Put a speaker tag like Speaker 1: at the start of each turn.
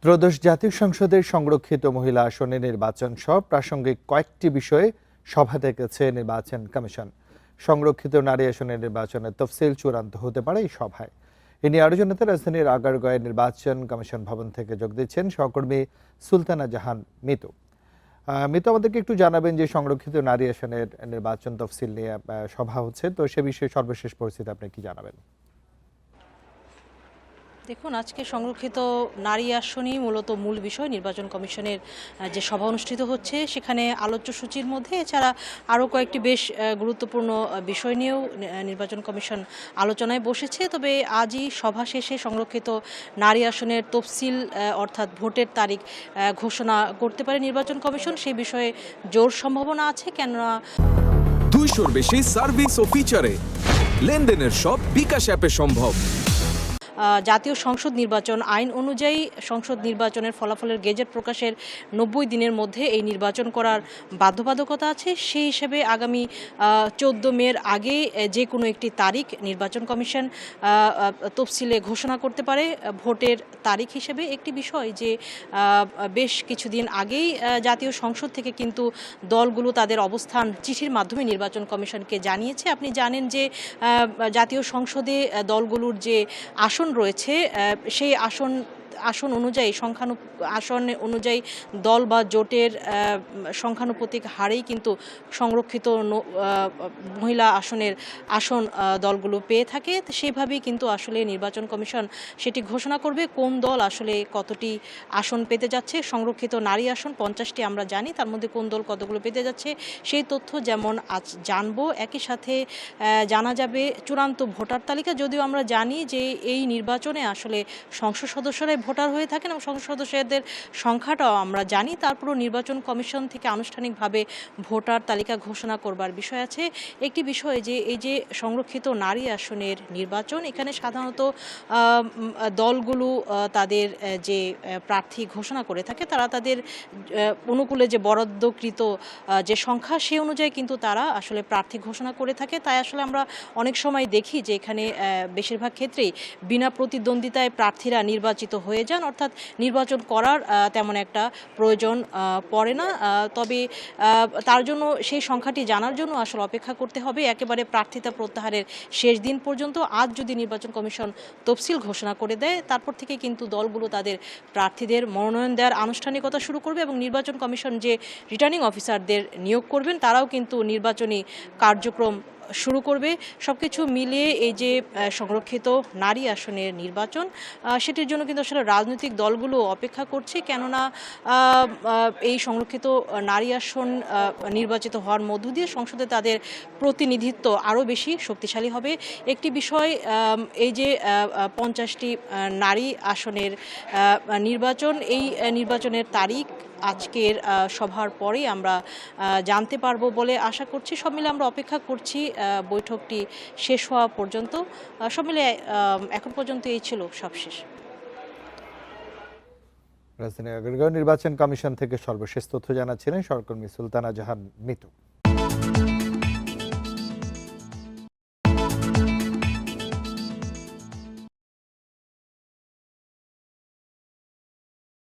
Speaker 1: ত্রয়োদশ জাতীয় সংসদের সংরক্ষিত মহিলা আসনে নির্বাচন সহ প্রাসঙ্গিক কয়েকটি বিষয়ে সভা ডেকেছে নির্বাচন কমিশন। সংরক্ষিত নারী আসনের নির্বাচনের তফসিল চূড়ান্ত হতে পারে এই সভায়। এ নিয়ে আরও জানাতে রাজধানীর আগারগাঁওয়ের নির্বাচন কমিশন ভবন থেকে যোগ দিচ্ছেন সহকর্মী সুলতানা জাহান মিতু। মিতু, আমাদেরকে একটু জানাবেন যে সংরক্ষিত নারী আসনের নির্বাচন তফসিল নিয়ে সভা হচ্ছে, তো সে বিষয়ে সর্বশেষ পরিস্থিতি আপনি কি জানাবেন?
Speaker 2: দেখুন, আজকে সংরক্ষিত নারী আসনই মূলত মূল বিষয়। নির্বাচন কমিশনের যে সভা অনুষ্ঠিত হচ্ছে সেখানে আলোচ্য সূচির মধ্যে এছাড়া আরও কয়েকটি বেশ গুরুত্বপূর্ণ বিষয় নিয়েও নির্বাচন কমিশন আলোচনায় বসেছে। তবে আজই সভা শেষে সংরক্ষিত নারী আসনের তফসিল অর্থাৎ ভোটের তারিখ ঘোষণা করতে পারে নির্বাচন কমিশন। সেই বিষয়ে জোর সম্ভাবনা আছে, কেননা
Speaker 3: 200-র বেশি সার্ভিস ও ফিচারে লেনদেনের সব বিকাশ অ্যাপে সম্ভব।
Speaker 2: জাতীয় সংসদ নির্বাচন আইন অনুযায়ী সংসদ নির্বাচনের ফলাফলের গেজেট প্রকাশের 90 দিনের মধ্যে এই নির্বাচন করার বাধ্যবাধকতা আছে। সেই হিসেবে আগামী 14 মের আগে যে কোনো একটি তারিখ নির্বাচন কমিশন তফসিলে ঘোষণা করতে পারে ভোটের তারিখ হিসেবে। একটি বিষয় যে বেশ কিছুদিন আগেই জাতীয় সংসদ থেকে কিন্তু দলগুলো তাদের অবস্থান চিঠির মাধ্যমে নির্বাচন কমিশনকে জানিয়েছে। আপনি জানেন যে জাতীয় সংসদে দলগুলোর যে আসন রয়েছে সেই আসন অনুযায়ী আসন অনুযায়ী দল বা জোটের সংখ্যানুপাতিক হারেই কিন্তু সংরক্ষিত মহিলা আসন দলগুলো পেয়ে থাকে। সেইভাবেই কিন্তু আসলে নির্বাচন কমিশন সেটি ঘোষণা করবে কোন দল আসলে কতটি আসন পেতে যাচ্ছে। সংরক্ষিত নারী আসন 50টি আমরা জানি, তার মধ্যে কোন দল কতগুলো পেতে যাচ্ছে সেই তথ্য যেমন আজ জানবো, একই সাথে জানা যাবে চূড়ান্ত ভোটার তালিকা। যদিও আমরা জানি যে এই নির্বাচনে আসলে সংসদ সদস্যরাই ভোটার হয়ে থাকেন এবং সংসদ সদস্যদের সংখ্যাটাও আমরা জানি, তারপরও নির্বাচন কমিশন থেকে আনুষ্ঠানিকভাবে ভোটার তালিকা ঘোষণা করবার বিষয় আছে। একটি বিষয় যে এই যে সংরক্ষিত নারী আসনের নির্বাচন, এখানে সাধারণত দলগুলো তাদের যে প্রার্থী ঘোষণা করে থাকে তারা তাদের অনুকূলে যে বরাদ্দকৃত যে সংখ্যা সে অনুযায়ী কিন্তু তারা আসলে প্রার্থী ঘোষণা করে থাকে। তাই আসলে আমরা অনেক সময় দেখি যে এখানে বেশিরভাগ ক্ষেত্রেই বিনা প্রতিদ্বন্দ্বিতায় প্রার্থীরা নির্বাচিত হয়ে যান, অর্থাৎ নির্বাচন করার তেমন একটা প্রয়োজন পড়ে না। তবে তার জন্য সেই সংখ্যাটি জানার জন্য আসলে অপেক্ষা করতে হবে একেবারে প্রার্থিতা প্রত্যাহারের শেষ দিন পর্যন্ত। আজ যদি নির্বাচন কমিশন তফসিল ঘোষণা করে দেয় তারপর থেকে কিন্তু দলগুলো তাদের প্রার্থীদের মনোনয়ন দেওয়ার আনুষ্ঠানিকতা শুরু করবে এবং নির্বাচন কমিশন যে রিটার্নিং অফিসারদের নিয়োগ করবেন তারাও কিন্তু নির্বাচনী কার্যক্রম শুরু করবে। সবকিছু মিলিয়ে এই যে সংরক্ষিত নারী আসনের নির্বাচন সেটির জন্য কিন্তু আসলে রাজনৈতিক দলগুলো অপেক্ষা করছে, কেননা এই সংরক্ষিত নারী আসন নির্বাচিত হওয়ার মধ্য দিয়ে সংসদে তাদের প্রতিনিধিত্ব আরও বেশি শক্তিশালী হবে। একটি বিষয় এই যে 50টি নারী আসনের নির্বাচন, এই নির্বাচনের তারিখ আজকের সভার পরেই আমরা জানতে পারবো বলে আশা করছি। সব মিলে আমরা অপেক্ষা করছি বৈঠকটি শেষ হওয়া পর্যন্ত। সব মিলে এখন পর্যন্ত এই ছিল সবশেষ।
Speaker 1: রাজধানী আগারগাঁও নির্বাচন কমিশন থেকে সর্বশেষ তথ্য জানাচ্ছিলেন সহকর্মী সুলতানা জাহান মিতু।